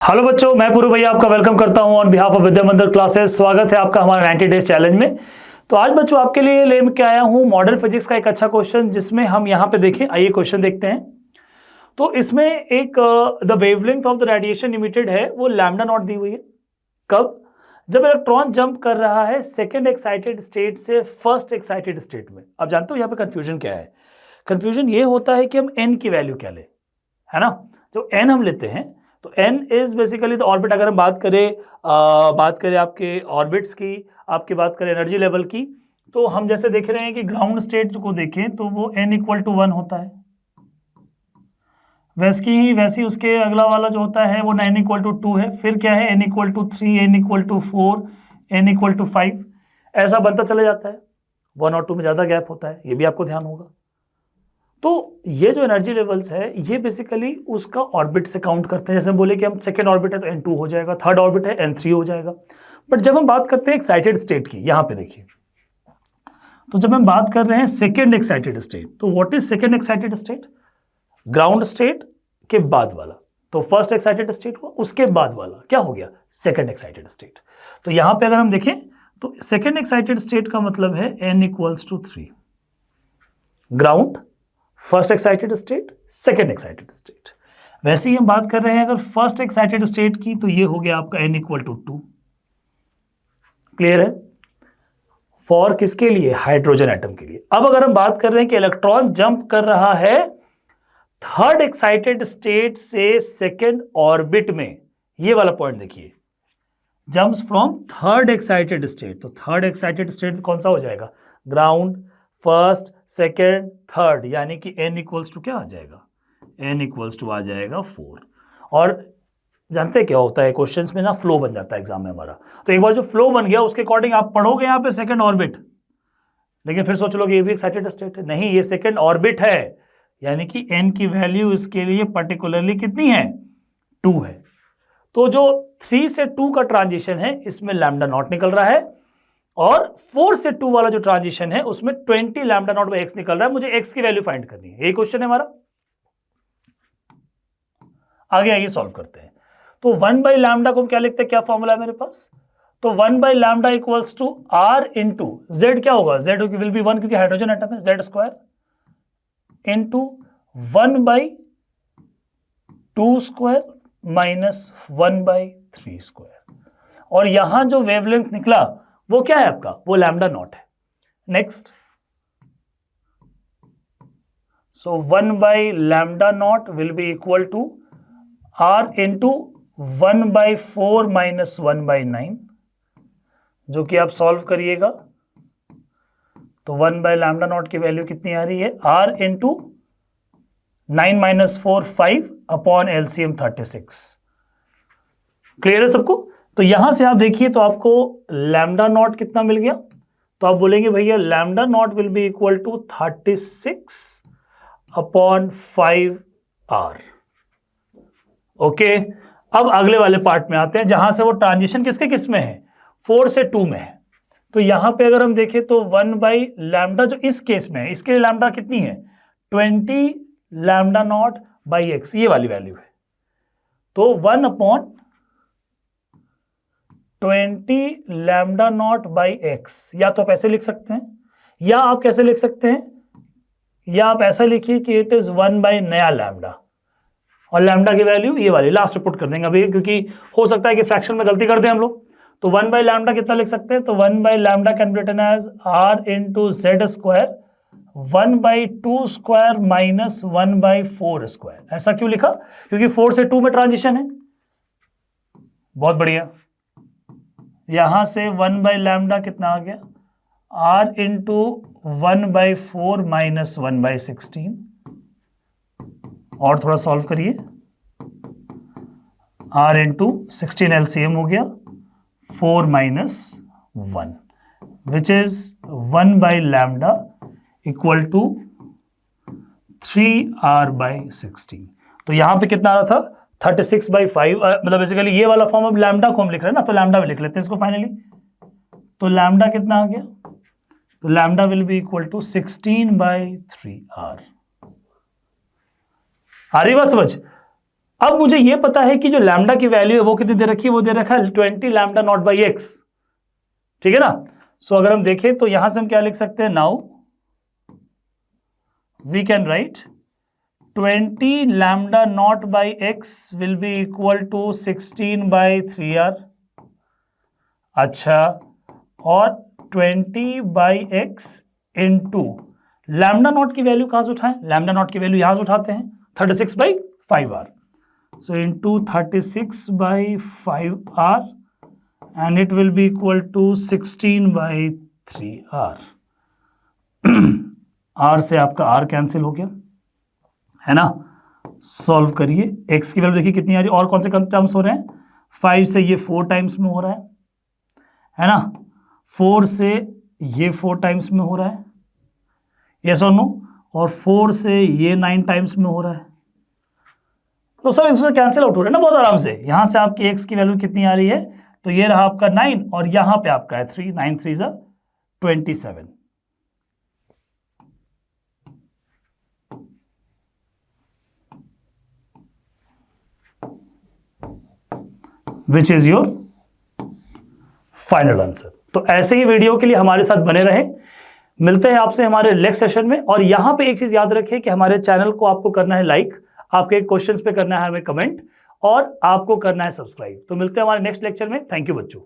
Hello बच्चों, मैं पूर्व भैया आपका वेलकम करता हूं ऑन बिहाफ ऑफ विद्या मंदिर क्लासेस। स्वागत है आपका हमारे 90 डेज चैलेंज में। तो आज बच्चों आपके लिए लेके आया हूं मॉडल फिजिक्स का एक अच्छा क्वेश्चन, जिसमें हम यहां पे देखें। आइए क्वेश्चन देखते हैं। तो इसमें एक the wavelength of the radiation emitted है, वो लैम्डा नॉट दी हुई है। कब? जब इलेक्ट्रॉन जंप कर रहा है सेकेंड एक्साइटेड स्टेट से फर्स्ट एक्साइटेड स्टेट में। अब जानते हो यहाँ पे कंफ्यूजन क्या है? कंफ्यूजन ये होता है कि हम एन की वैल्यू क्या ले, है ना। जो एन हम लेते हैं तो n is basically the orbit. अगर हम बात करें आपके ऑर्बिट्स की, आपकी बात करें एनर्जी लेवल की, तो हम जैसे देख रहे हैं कि ग्राउंड स्टेट को देखें तो वो n इक्वल टू 1 होता है। वैसी उसके अगला वाला जो होता है वो n इक्वल टू 2 है। फिर क्या है? n equal to 3, n equal to 4, n equal to 5, ऐसा बनता चला जाता है। 1 और 2 में ज़्यादा गैप होता है, ये भी आपको ध्यान होगा। तो ये जो एनर्जी लेवल्स है ये बेसिकली उसका ऑर्बिट से काउंट करते हैं। जैसे हम बोले कि हम सेकेंड ऑर्बिट है तो n2 हो जाएगा, थर्ड ऑर्बिट है n3 हो जाएगा। बट जब हम बात करते हैं एक्साइटेड स्टेट की, यहां पे देखिए, तो जब हम बात कर रहे हैं सेकेंड एक्साइटेड स्टेट, तो what is second excited state? Ground state के बाद वाला। तो फर्स्ट एक्साइटेड स्टेट हुआ, उसके बाद वाला क्या हो गया? Second excited state. तो यहां पर अगर हम देखें तो सेकेंड एक्साइटेड स्टेट का मतलब है n equals to 3। Ground, first excited state, second excited state. वैसे ही हम बात कर रहे हैं अगर फर्स्ट एक्साइटेड स्टेट की, तो ये हो गया आपका n इक्वल टू 2। क्लियर है? फॉर किसके लिए? हाइड्रोजन एटम के लिए। अब अगर हम बात कर रहे हैं कि इलेक्ट्रॉन जंप कर रहा है थर्ड एक्साइटेड स्टेट से सेकेंड ऑर्बिट में, ये वाला पॉइंट देखिए, jumps from third excited state. तो थर्ड एक्साइटेड स्टेट कौन सा हो जाएगा? ग्राउंड, फर्स्ट, सेकेंड, थर्ड, यानी कि n इक्वल्स टू क्या आ जाएगा? n इक्वल्स टू आ जाएगा 4। और जानते हैं क्या होता है क्वेश्चंस में ना, फ्लो बन जाता है एग्जाम में हमारा। तो एक बार जो फ्लो बन गया उसके अकॉर्डिंग आप पढ़ोगे यहाँ पे सेकेंड ऑर्बिट, लेकिन फिर सोच लोगे ये भी एक्साइटेड स्टेट है। नहीं, ये सेकेंड ऑर्बिट है, यानी कि n की वैल्यू इसके लिए पर्टिकुलरली कितनी है? 2 है। तो जो 3 से 2 का ट्रांजिशन है इसमें लैम्डा नॉट निकल रहा है, और 4 से 2 वाला जो ट्रांजिशन है उसमें 20 लैम्डा नॉट बाई एक्स निकल रहा है। मुझे एक्स की वैल्यू फाइंड करनी है, यही क्वेश्चन है हमारा। आगे आइए सॉल्व करते हैं। तो 1 बाई लैम्डा को हम क्या लिखते हैं? क्या फॉर्मूला है मेरे पास? तो 1 by lambda equals to r into Z. क्या होगा? जेड विल बी 1 क्योंकि हाइड्रोजन एटम है। Z square into 1 by 2 square minus 1 by 3 square. और यहां जो वेवलेंथ निकला वो क्या है आपका? वो लैम्डा नॉट है। Next, so 1 by lambda naught will be equal to r into 1 by 4 minus 1 by 9, जो कि आप सॉल्व करिएगा तो 1 बाई लैम्डा नॉट की वैल्यू कितनी आ रही है? r into 9 minus 4 5 upon LCM 36। Clear है सबको? तो यहां से आप देखिए तो आपको लैम्डा नॉट कितना मिल गया? तो आप बोलेंगे भैया lambda naught will be equal to 36 upon 5r। Okay, अब अगले वाले पार्ट में आते हैं जहां से वो ट्रांजिशन किसके किस में है? 4 से 2 में है। तो यहां पे अगर हम देखें तो 1 बाई लैम्डा जो इस केस में है, इसके लिए लैम्डा कितनी है? 20 लैम्डा नॉट बाई एक्स, ये वाली वैल्यू है। तो 1 upon 20 lambda naught by x, या तो आप ऐसे लिख सकते हैं, या आप कैसे लिख सकते हैं, या आप ऐसा लिखिए कि इट इज 1 बाई नया लैम्डा, और लैम्डा की वैल्यू ये वाली लास्ट पुट कर देंगे अभी, क्योंकि हो सकता है कि फ्रैक्शन में गलती कर दें हम लोग। तो 1 बाई लैम्डा कितना लिख सकते हैं? तो 1 by lambda can be written as r into Z square 1 by 2 square minus 1 by 4 square. ऐसा क्यों लिखा? क्योंकि 4 से 2 में ट्रांजिशन है। बहुत बढ़िया। यहां से 1 बाई लैम्डा कितना आ गया? r into 1 by 4 minus 1 by 16। और थोड़ा सॉल्व करिए, r इंटू 16 एलसीएम हो गया 4 minus 1, which is 1 by lambda equal to 3r by 16। तो यहां पे कितना आ रहा था? 36 बाई 5, मतलब बेसिकली ये वाला फॉर्म अब लैम्डा को हम लिख रहे हैं ना, तो लैम्डा भी लिख लेते हैं इसको फाइनली। तो लैम्डा कितना आ गया? तो lambda will be equal to 16 by 3r। आ रही बात समझ? अब मुझे ये पता है कि जो लैम्डा की वैल्यू है वो कितनी दे रखी है, वो दे रखा है 20 लैम्डा नॉट बाई एक्स, ठीक है ना। सो अगर हम देखें तो यहां से हम क्या लिख सकते हैं, now we can write 20 lambda naught by X will be equal to 16 by 3r। अच्छा, और 20 by X into lambda naught की वैल्यू कहां से उठाएं, लैम्डा नॉट की वैल्यू यहां से उठाते हैं 36 by 5r। So into 36 by 5r and it will be equal to 16 by 3r। r से आपका r कैंसिल हो गया है ना। सॉल्व करिए, x की वैल्यू देखिए कितनी आ रही है, और कौन से टर्म्स हो रहे हैं, 5 से ये 4 टाइम्स में हो रहा है ना, 4 से ये 4 टाइम्स में हो रहा है, यस और नो, और 4 से ये 9 टाइम्स में हो रहा है। तो सब इससे कैंसिल आउट हो रहे हैं ना बहुत आराम से। यहां से आपकी x की वैल्यू कितनी आ रही है, तो ये रहा आपका 9 और यहां पे आपका है 3, 9 3 जा 27, which is your final answer. तो ऐसे ही वीडियो के लिए हमारे साथ बने रहे, मिलते हैं आपसे हमारे नेक्स्ट सेशन में। और यहां पे एक चीज याद रखिए कि हमारे चैनल को आपको करना है लाइक, आपके क्वेश्चंस पे करना है हमें कमेंट, और आपको करना है सब्सक्राइब। तो मिलते हैं हमारे नेक्स्ट लेक्चर में। थैंक यू बच्चों।